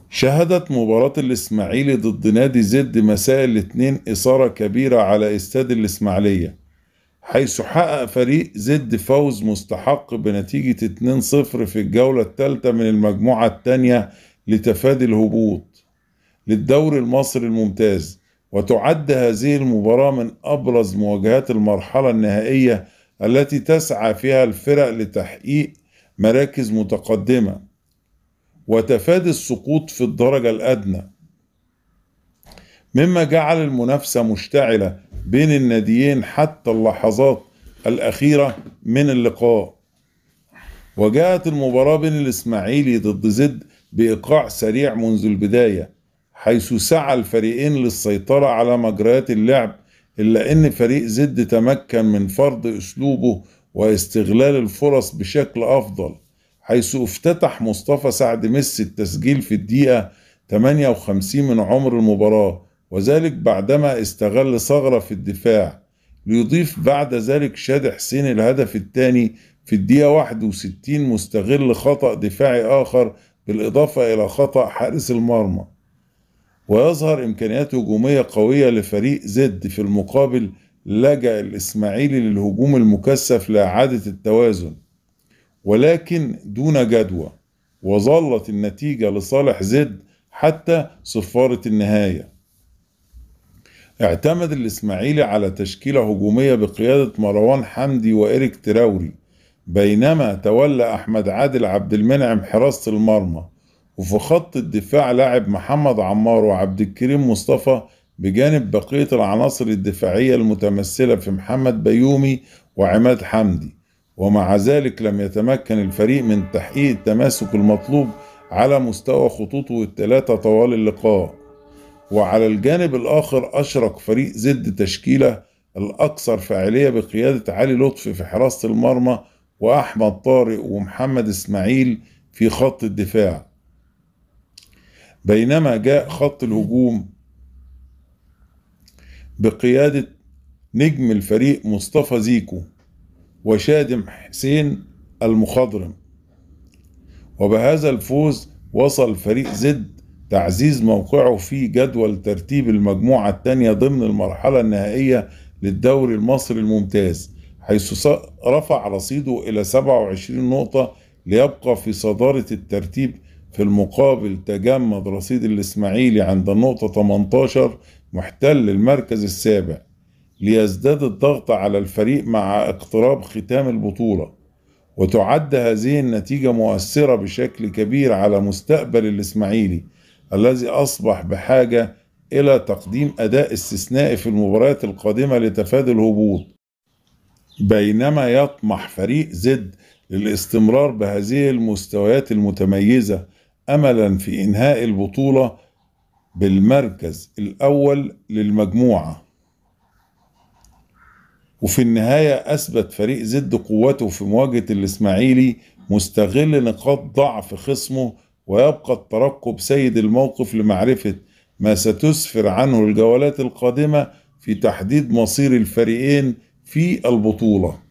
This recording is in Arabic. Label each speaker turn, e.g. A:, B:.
A: شهدت مباراة الإسماعيلي ضد نادي زد مساء الاثنين إثارة كبيرة على استاد الإسماعيلية، حيث حقق فريق زد فوز مستحق بنتيجة 2-0 في الجولة الثالثة من المجموعة الثانية لتفادي الهبوط للدوري المصري الممتاز. وتعد هذه المباراة من أبرز مواجهات المرحلة النهائية التي تسعى فيها الفرق لتحقيق مراكز متقدمة وتفادي السقوط في الدرجة الأدنى، مما جعل المنافسة مشتعلة بين الناديين حتى اللحظات الأخيرة من اللقاء. وجاءت المباراة بين الإسماعيلي ضد زد بإيقاع سريع منذ البداية، حيث سعى الفريقين للسيطرة على مجريات اللعب، إلا أن فريق زد تمكن من فرض أسلوبه واستغلال الفرص بشكل أفضل، حيث افتتح مصطفى سعد ميسي التسجيل في الدقيقة 58 من عمر المباراة، وذلك بعدما استغل ثغرة في الدفاع، ليضيف بعد ذلك شادي حسين الهدف الثاني في الدقيقة 61 مستغل خطأ دفاعي آخر بالإضافة إلى خطأ حارس المرمى. ويظهر إمكانيات هجومية قوية لفريق زد. في المقابل لجأ الإسماعيلي للهجوم المكثف لإعادة التوازن، ولكن دون جدوى، وظلت النتيجة لصالح زد حتى صفارة النهاية. اعتمد الإسماعيلي على تشكيلة هجومية بقيادة مروان حمدي وإيريك تراوري، بينما تولى أحمد عادل عبد المنعم حراسة المرمى. وفي خط الدفاع لعب محمد عمار وعبد الكريم مصطفى بجانب بقية العناصر الدفاعية المتمثلة في محمد بيومي وعماد حمدي. ومع ذلك لم يتمكن الفريق من تحقيق التماسك المطلوب على مستوى خطوطه الثلاثة طوال اللقاء. وعلى الجانب الآخر أشرك فريق زد تشكيلة الأكثر فاعلية بقيادة علي لطفي في حراسة المرمى، وأحمد طارق ومحمد إسماعيل في خط الدفاع. بينما جاء خط الهجوم بقيادة نجم الفريق مصطفى زيكو وشادم حسين المخضرم. وبهذا الفوز وصل فريق زد تعزيز موقعه في جدول ترتيب المجموعة الثانية ضمن المرحلة النهائية للدوري المصري الممتاز، حيث رفع رصيده إلى 27 نقطة ليبقى في صدارة الترتيب. في المقابل تجمد رصيد الإسماعيلي عند النقطة 18 محتل المركز السابع، ليزداد الضغط على الفريق مع اقتراب ختام البطولة. وتعد هذه النتيجة مؤثرة بشكل كبير على مستقبل الإسماعيلي الذي أصبح بحاجة إلى تقديم أداء استثنائي في المباريات القادمة لتفادي الهبوط، بينما يطمح فريق زد للاستمرار بهذه المستويات المتميزة أملا في إنهاء البطولة بالمركز الأول للمجموعة. وفي النهاية أثبت فريق زد قوته في مواجهة الإسماعيلي، مستغل نقاط ضعف خصمه، ويبقى الترقب سيد الموقف لمعرفة ما ستسفر عنه الجولات القادمة في تحديد مصير الفريقين في البطولة.